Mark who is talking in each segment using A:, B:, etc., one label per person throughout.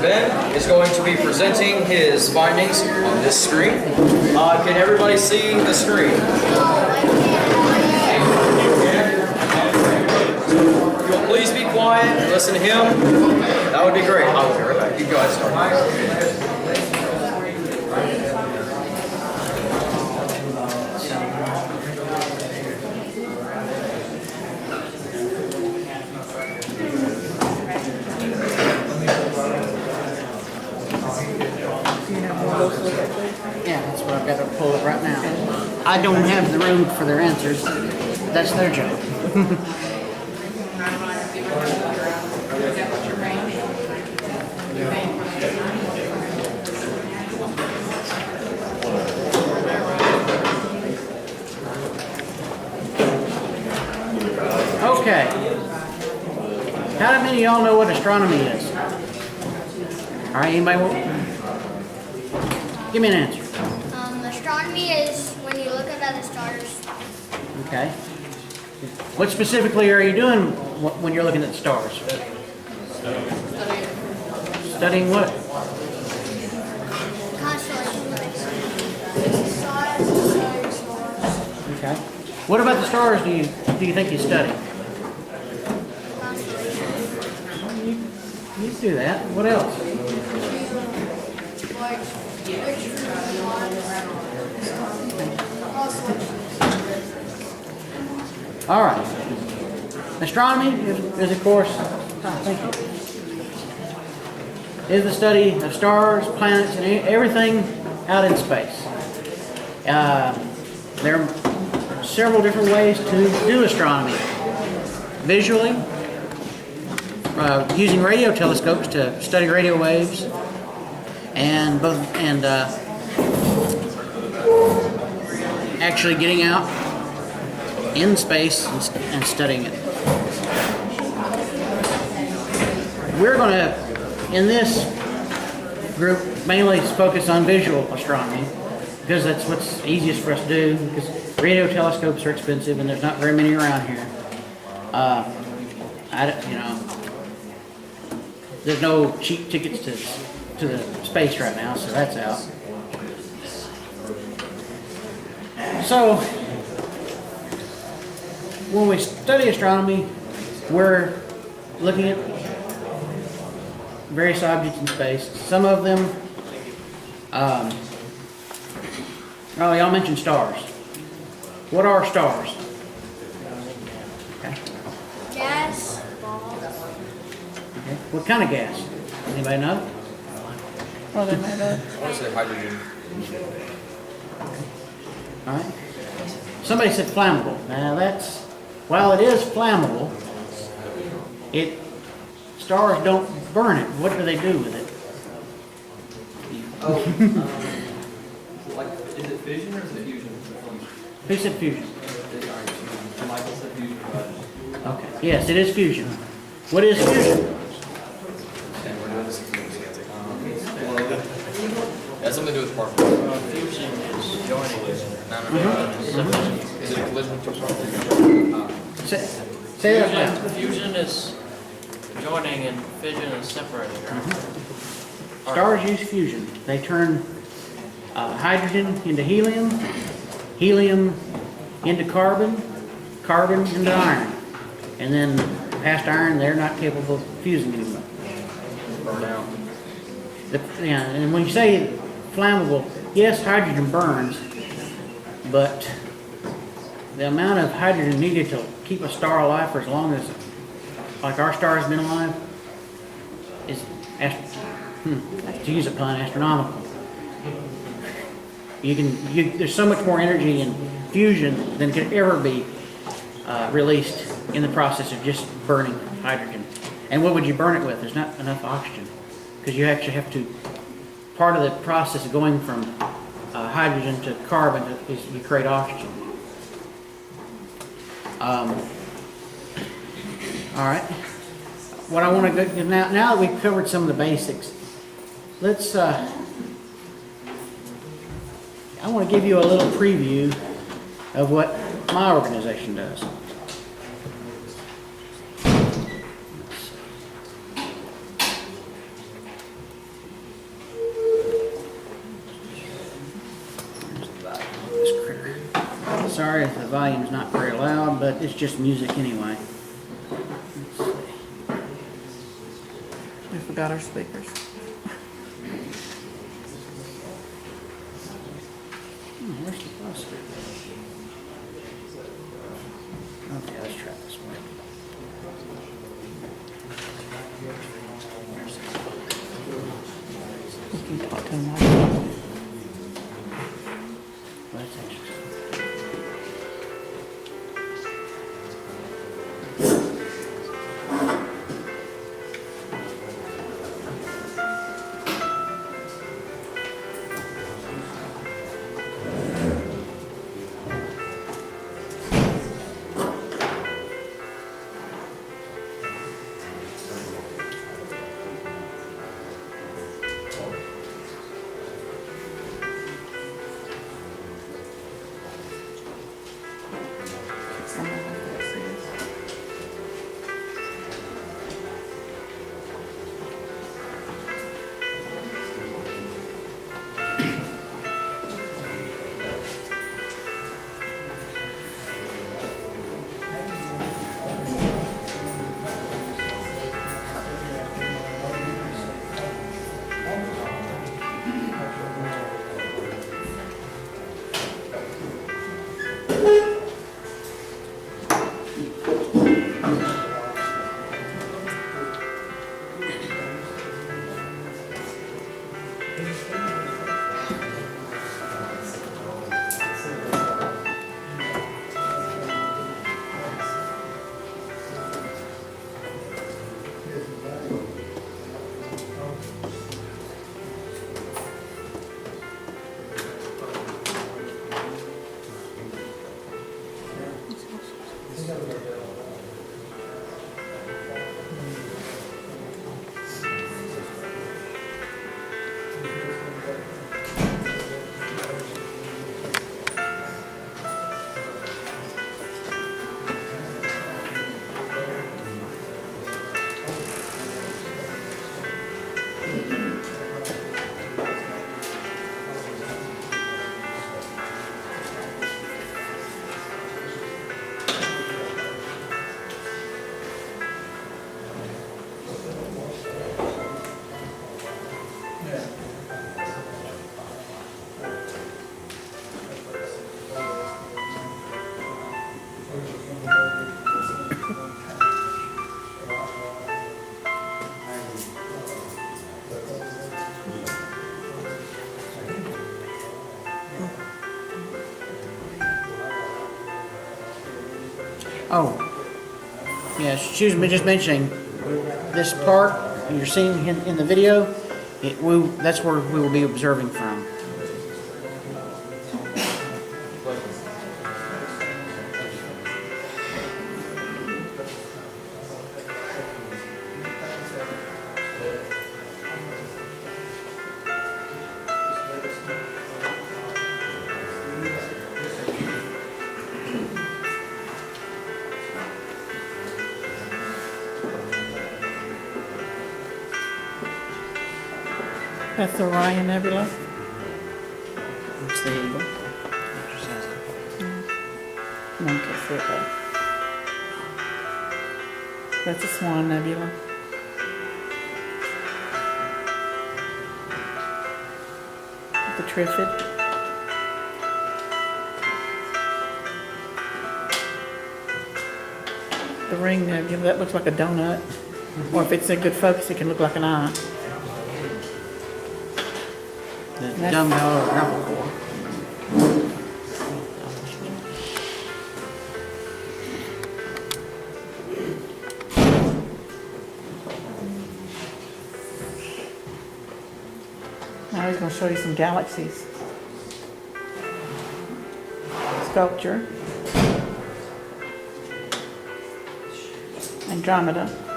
A: Ben is going to be presenting his findings on this screen. Can everybody see the screen? If you'll please be quiet and listen to him, that would be great. I will be right back. You guys start.
B: Yeah, that's what I've got to pull up right now. I don't have the room for their answers. That's their job. Okay. How many of y'all know what astronomy is? All right, anybody want? Give me an answer.
C: Astronomy is when you look up at the stars.
B: Okay. What specifically are you doing when you're looking at the stars? Studying what?
C: Constellations.
B: Okay. What about the stars do you think you study? You do that. What else? All right. Astronomy is of course, thank you, is the study of stars, planets, and everything out in space. There are several different ways to do astronomy. Visually, using radio telescopes to study radio waves, and actually getting out in space and studying it. We're going to, in this group, mainly focus on visual astronomy because that's what's easiest for us to do, because radio telescopes are expensive and there's not very many around here. There's no cheap tickets to the space right now, so that's out. So, when we study astronomy, we're looking at various objects in space. Some of them, y'all mentioned stars. What are stars? Okay.
C: Gas.
B: Okay. What kind of gas? Anybody know?
D: What are they made of?
A: I want to say hydrogen.
B: All right. Somebody said flammable. Now that's, while it is flammable, stars don't burn it. What do they do with it?
A: Is it fission or is it fusion?
B: Who said fusion?
A: Michael said fusion.
B: Okay. Yes, it is fusion. What is fusion?
A: It has something to do with particles.
D: Fusion is joining.
A: Is it a collision with two particles?
B: Say that again.
D: Fusion is joining and fission is separating, right?
B: Stars use fusion. They turn hydrogen into helium, helium into carbon, carbon into iron. And then past iron, they're not capable of fusing anymore.
A: Burn out.
B: And when you say flammable, yes, hydrogen burns, but the amount of hydrogen needed to keep a star alive for as long as, like our star has been alive, is, to use a pun, astronomical. There's so much more energy in fusion than could ever be released in the process of just burning hydrogen. And what would you burn it with? There's not enough oxygen, because you actually have to, part of the process of going from hydrogen to carbon is you create oxygen. All right. What I want to go now that we've covered some of the basics, let's. I want to give you a little preview of what my organization does. sorry if the volume's not very loud, but it's just music anyway. Let's see.
E: We forgot our speakers.
B: Where's the buster? Okay, let's try this one.
E: We can talk to them like
B: That's interesting. Oh, yeah, she was just mentioning this part you're seeing in the video. That's where we will be observing from.
E: that's the Orion Nebula.
B: It's the eagle.
E: No one can see it though. That's a Swan Nebula. The Trifid. The Ring Nebula, that looks like a donut. Or if it's in good focus, it can look like an eye.
B: The dumbbell or grapple core.
E: Now he's going to show you some galaxies. Sculpture. Andromeda.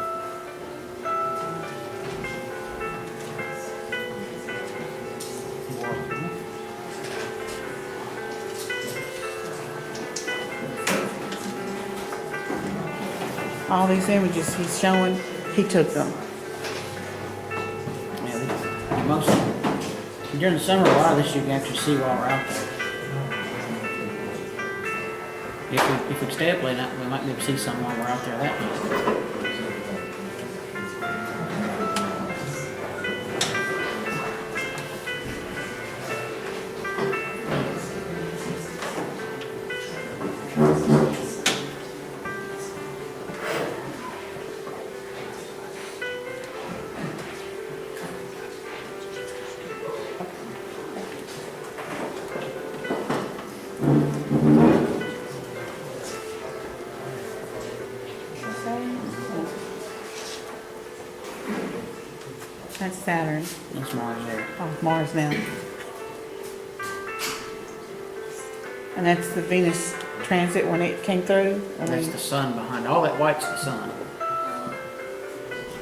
E: All these images he's showing, he took them.
B: Yeah, most during the summer, a lot of this you can actually see while we're out there. If we stay up late night, we might be able to see some while we're out there that night.
E: That's Saturn.
B: That's Mars there.
E: Oh, Mars now. And that's the Venus transit when it came through?
B: That's the sun behind. All that white's the sun.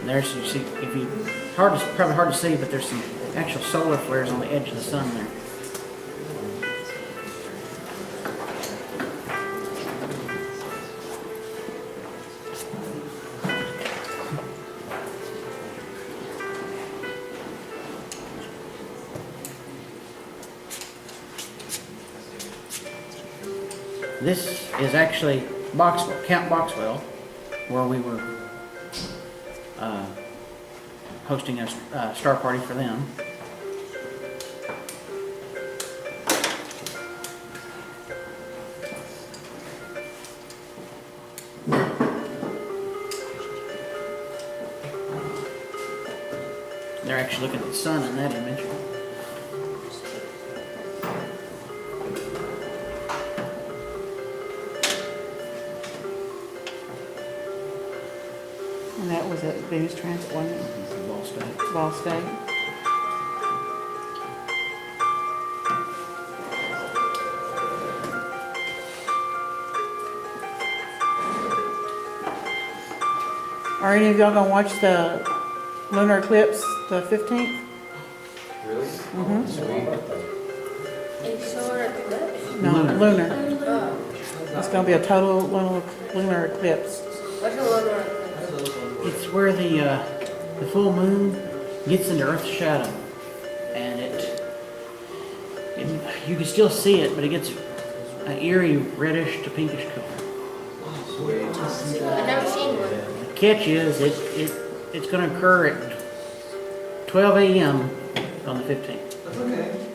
B: And there's, you see, if you, probably hard to see, but there's some actual solar flares on the edge of the sun there. This is actually Boxwell, Camp Boxwell, where we were hosting a star party for them. They're actually looking at the sun in that image.
E: And that was at Venus transit, wasn't it?
B: Ball State.
E: Ball State. Are any of y'all gonna watch the lunar eclipse, the 15th?
A: Really?
E: Mm-hmm.
A: Sweet.
C: A solar eclipse?
E: No,
B: Lunar.
E: lunar.
C: Oh,
E: It's gonna be a total lunar eclipse.
C: what's a lunar eclipse?
B: It's where the full moon gets into Earth's shadow, and it you can still see it, but it gets an eerie reddish to pinkish color.
C: I've never seen one.
B: The catch is it's going to occur at 12 a.m. on the 15th.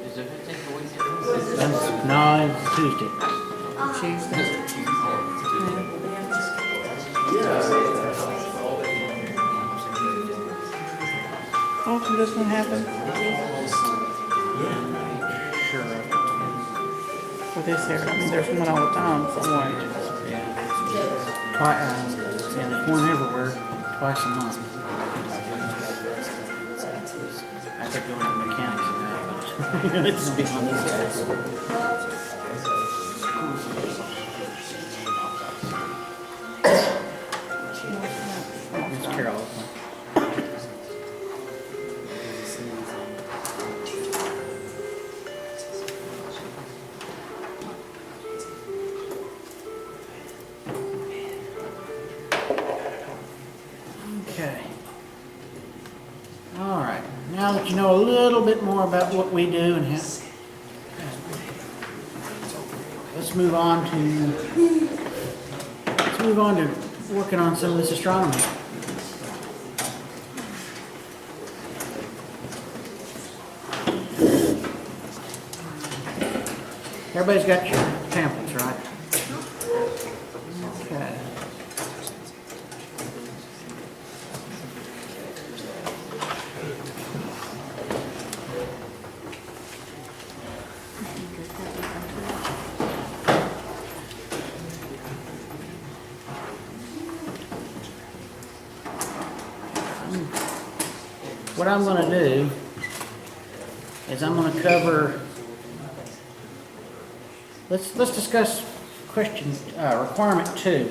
D: Is the 15th a weekend?
B: No, it's Tuesday.
E: Tuesday. Often this one happen
B: Sure.
E: for this area. I mean, there's one all the time somewhere.
B: Yeah. And there's one everywhere, twice a month. I could go into mechanics and that, but it's beyond these guys. It's Carol. Okay. All right. Now that you know a little bit more about what we do and how, let's move on to working on some of this astronomy. Everybody's got your pamphlets, right? Okay. What I'm going to do is I'm going to cover. Let's discuss question requirement 2,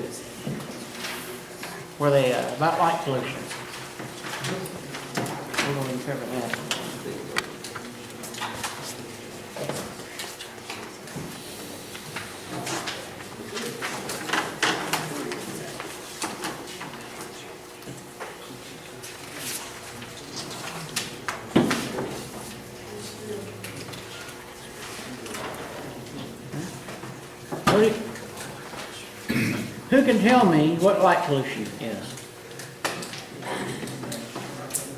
B: where they about light pollution. We're going to cover that. who can tell me what light pollution is?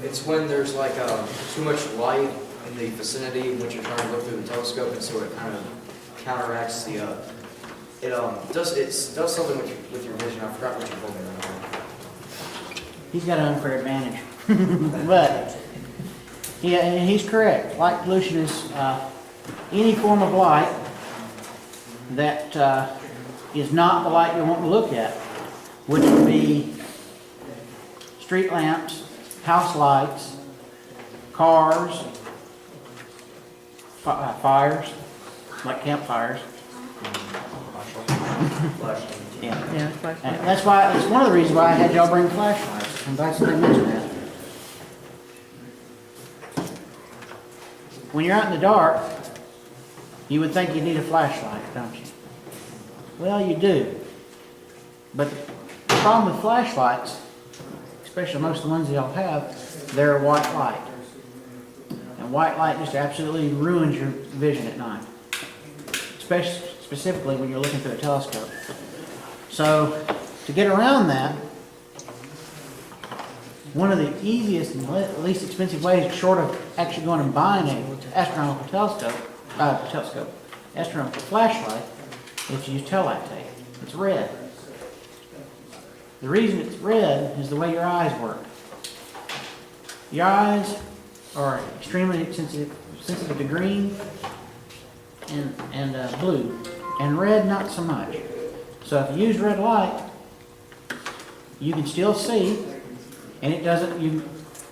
A: It's when there's like too much light in the vicinity when you're trying to look through the telescope, and so it kind of counteracts the. It does something with your vision. I forgot what you told me right now.
B: He's got an unfair advantage. But, yeah, and he's correct. Light pollution is any form of light that is not the light you want to look at, which would be street lamps, house lights, cars, fires, like campfires. Yeah.
E: Yeah, it's like,
B: And that's why, it's one of the reasons why I had y'all bring flashlights. I'm glad somebody mentioned that. When you're out in the dark, you would think you need a flashlight, don't you? Well, you do. But the problem with flashlights, especially most of the ones y'all have, they're white light. And white light just absolutely ruins your vision at night. Specifically when you're looking through a telescope. So, to get around that, one of the easiest and least expensive ways, short of actually going and buying an astronomical astronomical flashlight, is to use taillight tape. It's red. The reason it's red is the way your eyes work. Your eyes are extremely sensitive to green and blue, and red not so much. So if you use red light, you can still see, and it doesn't,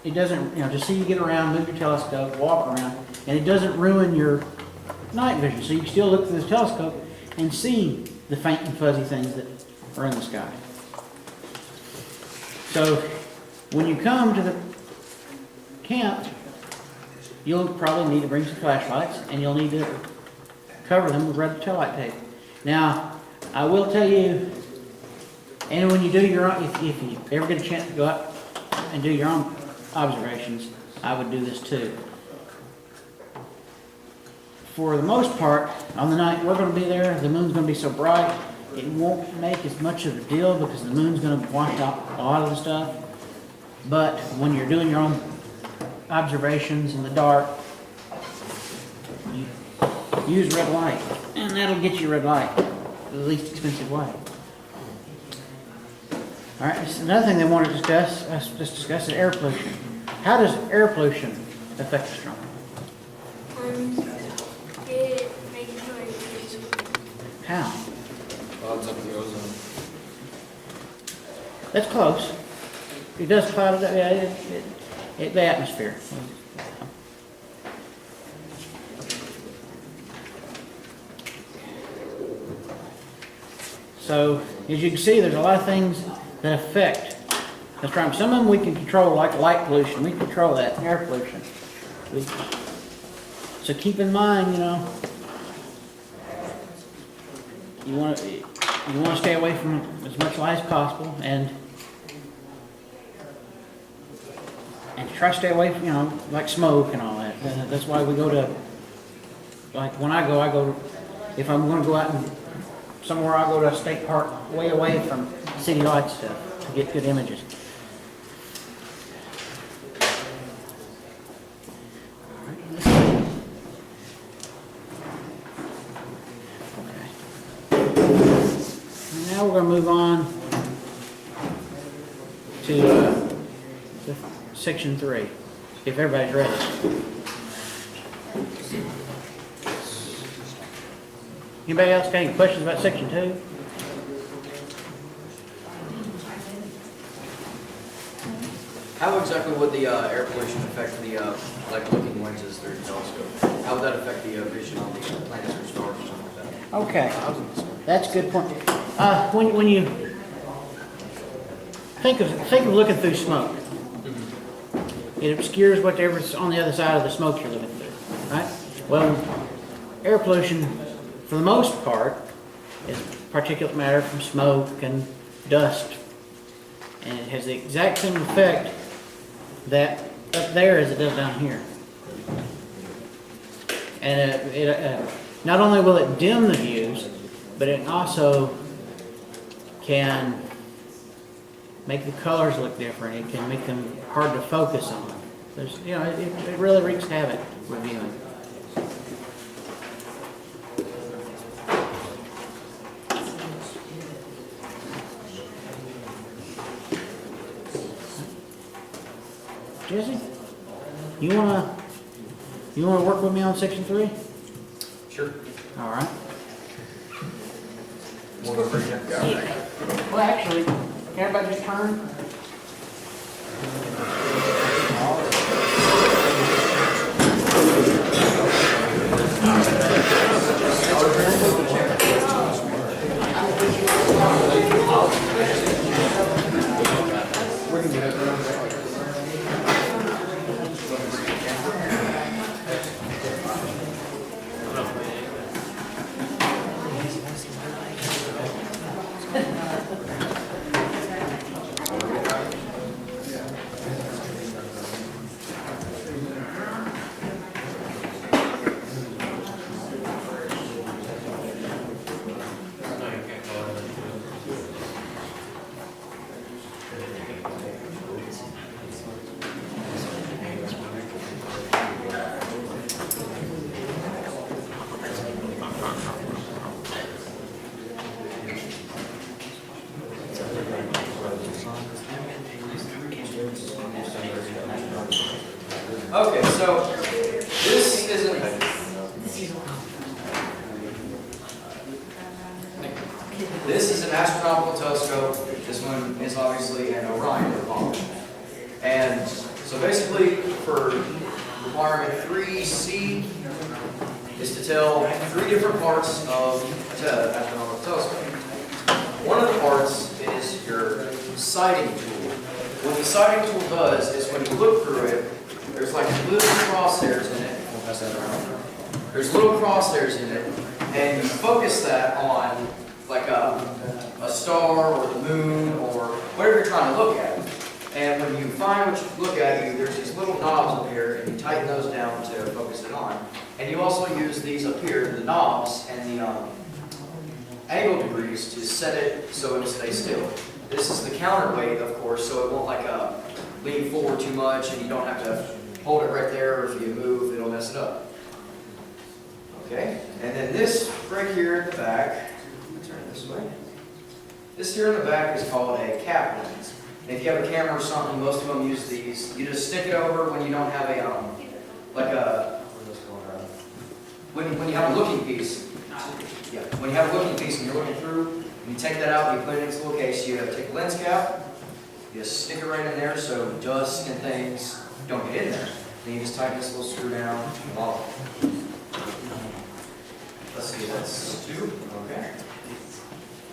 B: just see you get around, move your telescope, walk around, and it doesn't ruin your night vision. So you can still look through the telescope and see the faint and fuzzy things that are in the sky. So when you come to the camp, you'll probably need to bring some flashlights, and you'll need to cover them with red taillight tape. Now, I will tell you, and when you do your own, if you ever get a chance to go out and do your own observations, I would do this too. For the most part, on the night we're going to be there, the moon's going to be so bright, it won't make as much of a deal because the moon's going to wash out a lot of the stuff. But when you're doing your own observations in the dark, you use red light, and that'll get you red light the least expensive way. All right, another thing they want to discuss, is air pollution. How does air pollution affect astronomy?
C: It makes noise.
B: How?
A: Clouds up the ozone.
B: That's close. It does cloud it up, yeah, the atmosphere. So, as you can see, there's a lot of things that affect astronomy. Some of them we can control, like light pollution. We can control that, air pollution. So keep in mind, you want to stay away from as much light as possible, and try to stay away from, like smoke and all that. That's why we go to, like when I go, if I'm going to go out and somewhere, I go to a state park way away from city light stuff to get good images. Now we're going to move on to section 3, if everybody's ready. Anybody else got any questions about section 2?
A: How exactly would the air pollution affect the like looking lenses through the telescope? How would that affect the vision on the planets or stars or something like that?
B: Okay, that's a good point. When you think of looking through smoke, it obscures whatever's on the other side of the smoke you're looking through, right? Well, air pollution, for the most part, is particulate matter from smoke and dust, and it has the exact same effect that up there as it does down here. And not only will it dim the views, but it can also can make the colors look different. It can make them hard to focus on. There's, you know, it really wreaks havoc with viewing. Jesse, you wanna work with me on section 3?
A: Sure.
B: All right.
A: Wanna bring that guy?
B: Yeah. Well, actually, can everybody just turn?
A: Okay, so this isn't. This is an astronomical telescope. This one is obviously an Orion revolver. And so basically, for requirement 3C is to tell 3 different parts of the astronomical telescope. One of the parts is your sighting tool. What the sighting tool does is when you look through it, there's like little crosshairs in it. We'll pass that around. There's little crosshairs in it, and you focus that on like a star or the moon or whatever you're trying to look at. And when you find what you look at, there's these little knobs up here, and you tighten those down to focus it on. And you also use these up here, the knobs and the angle degrees to set it so it'll stay still. This is the counterweight, of course, so it won't like lean forward too much, and you don't have to hold it right there. If you move, it'll mess it up. Okay, and then this right here at the back, turn it this way. This here in the back is called a cap lens. And if you have a camera or something, most of them use these. You just stick it over when you don't have a when you have a looking piece. Yeah, when you have a looking piece and you're looking through, you take that out, you put it in its little case. You have to take a lens cap, you just stick it right in there so dust and things don't get in there. Then you just tighten this little screw down. Let's see, that's 2. Okay.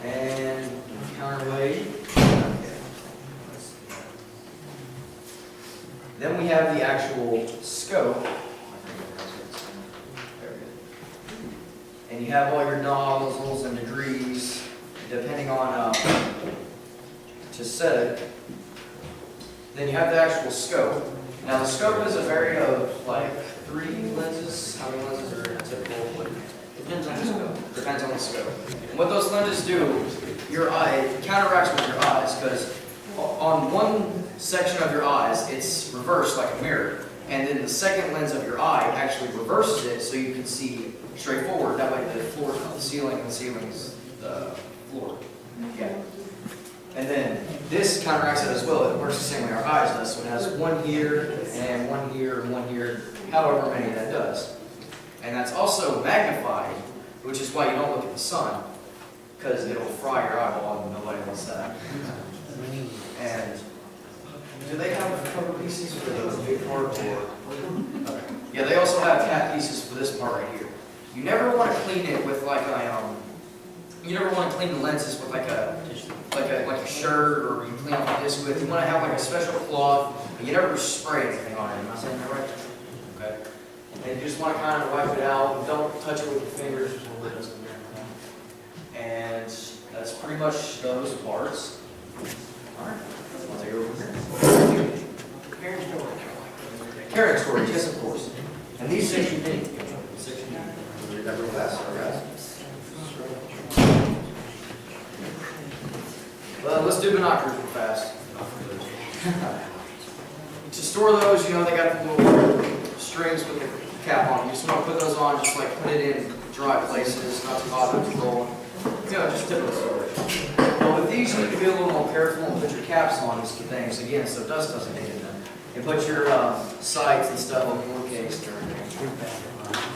A: And counterweight. Okay. Then we have the actual scope. And you have all your nozzles and degrees, depending on to set it. Then you have the actual scope. Now the scope is a vary of like 3 lenses. How many lenses are typical? Depends on the scope. Depends on the scope. And what those lenses do, your eye counteracts with your eyes, because on one section of your eyes, it's reversed like a mirror. And then the second lens of your eye actually reverses it so you can see straight forward. That way the floor is not the ceiling and the ceiling is the floor. Yeah. And then this counteracts it as well. It works the same way our eyes does. So it has one here and one here and one here, however many that does. And that's also magnified, which is why you don't look at the sun, because it'll fry your eyeball and nobody wants that. And do they have cover pieces for the big part? Or? Okay. Yeah, they also have cap pieces for this part right here. You never want to clean it with like a you never want to clean the lenses with like a shirt, or you clean off a disc with. You want to have like a special cloth, but you never spray anything on it. Am I saying that right? Okay. And you just want to kind of wipe it out. Don't touch it with your fingers. And that's pretty much those parts. All right. I'll take it over here. Carrying storage, yes, of course. And these section D. Section D. Read that real fast, all right, guys. let's do binoculars real fast. To store those, you know, they got the little strings with the cap on. You just want to put those on, just like put it in dry places, not to bother them to roll. You know, just typical storage. But with these, you need to be a little more careful and put your caps on these things again, so dust doesn't get in them. And put your sights and stuff on the case during it.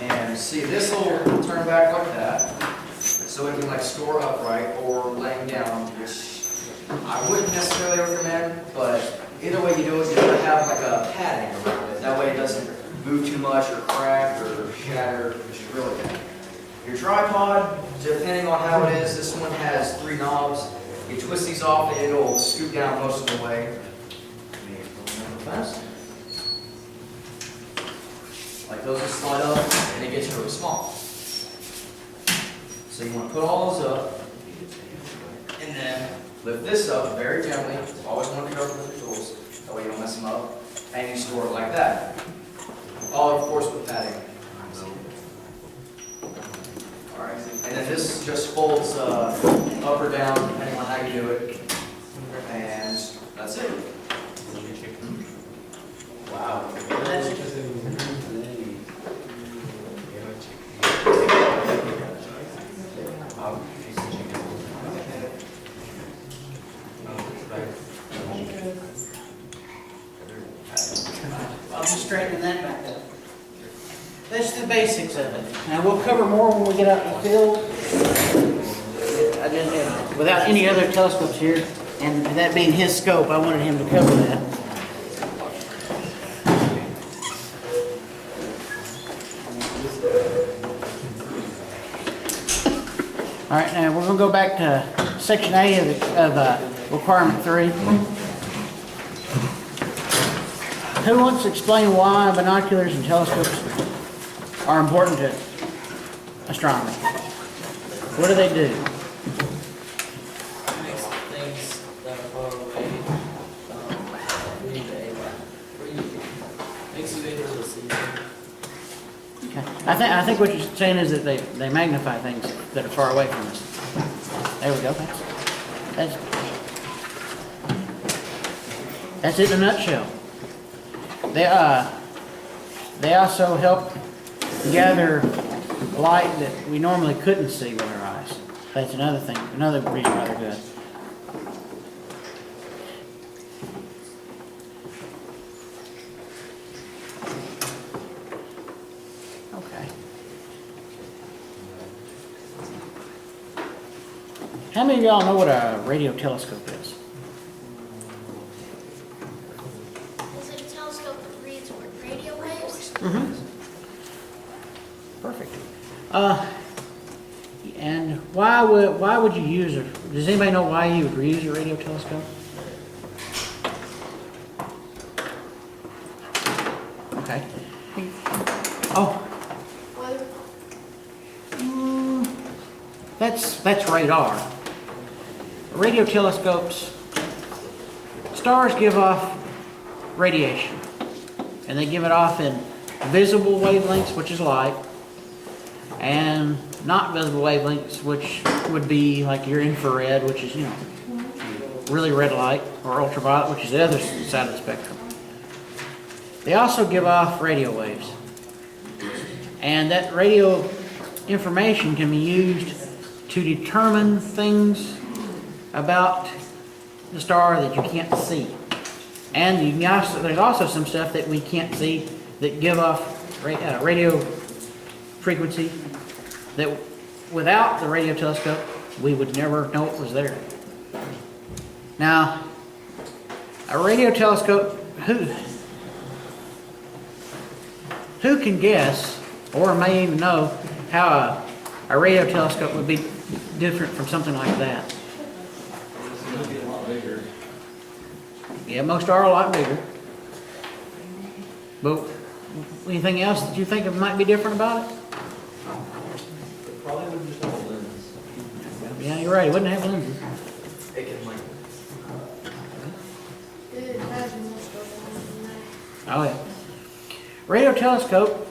A: And see, this will turn back like that, so it can like store upright or laying down, which I wouldn't necessarily recommend, but either way you do it, you gotta have like a padding around it. That way it doesn't move too much or crack or shatter, which is really good. Your tripod, depending on how it is, this one has 3 knobs. You twist these off and it'll scoot down most of the way. Fast. Like those will slide up and it gets really small. So you want to put all those up and then lift this up very gently. Always want to be careful with your tools. That way you don't mess them up. And you store it like that. All of course with padding. Alright. And then this just folds up or down depending on how you do it. And that's it. Wow.
B: I'll just straighten that back up. That's the basics of it. Now we'll cover more when we get out in the field. I didn't, without any other telescopes here, and that being his scope, I wanted him to cover that. All right, now we're going to go back to Section A of Requirement 3. Who wants to explain why binoculars and telescopes are important to astronomy? What do they do?
D: Makes things that are far away, makes you able to see them.
B: Okay. I think what you're saying is that they magnify things that are far away from us. There we go. That's it in a nutshell. They also help gather light that we normally couldn't see with our eyes. That's another thing, another reason why they're good. Okay. How many of y'all know what a radio telescope is?
C: Is it a telescope that reads radio waves?
B: Mm-hmm. Perfect. And why would you use a? Does anybody know why you would use a radio telescope? Okay. Oh. That's radar. Radio telescopes. Stars give off radiation, and they give it off in visible wavelengths, which is light, and not visible wavelengths, which would be like your infrared, which is, you know, really red light, or ultraviolet, which is the other side of the spectrum. They also give off radio waves, and that radio information can be used to determine things about the star that you can't see. And you can also, there's also some stuff that we can't see that give off radio frequency that without the radio telescope we would never know it was there. Now, a radio telescope, who can guess or may even know how a radio telescope would be different from something like that? Yeah, most are a lot bigger. But anything else that you think might be different about it?
F: Probably would just have a lens.
B: Yeah, you're right. It wouldn't have lenses.
A: It can like,
C: It has more stuff on that.
B: Oh yeah. Radio telescope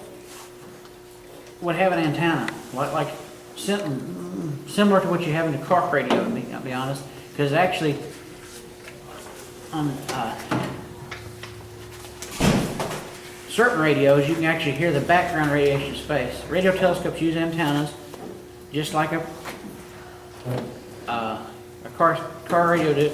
B: would have an antenna, like something similar to what you have in a car radio. To be honest, because actually certain radios, you can actually hear the background radiation space. Radio telescopes use antennas, just like a car radio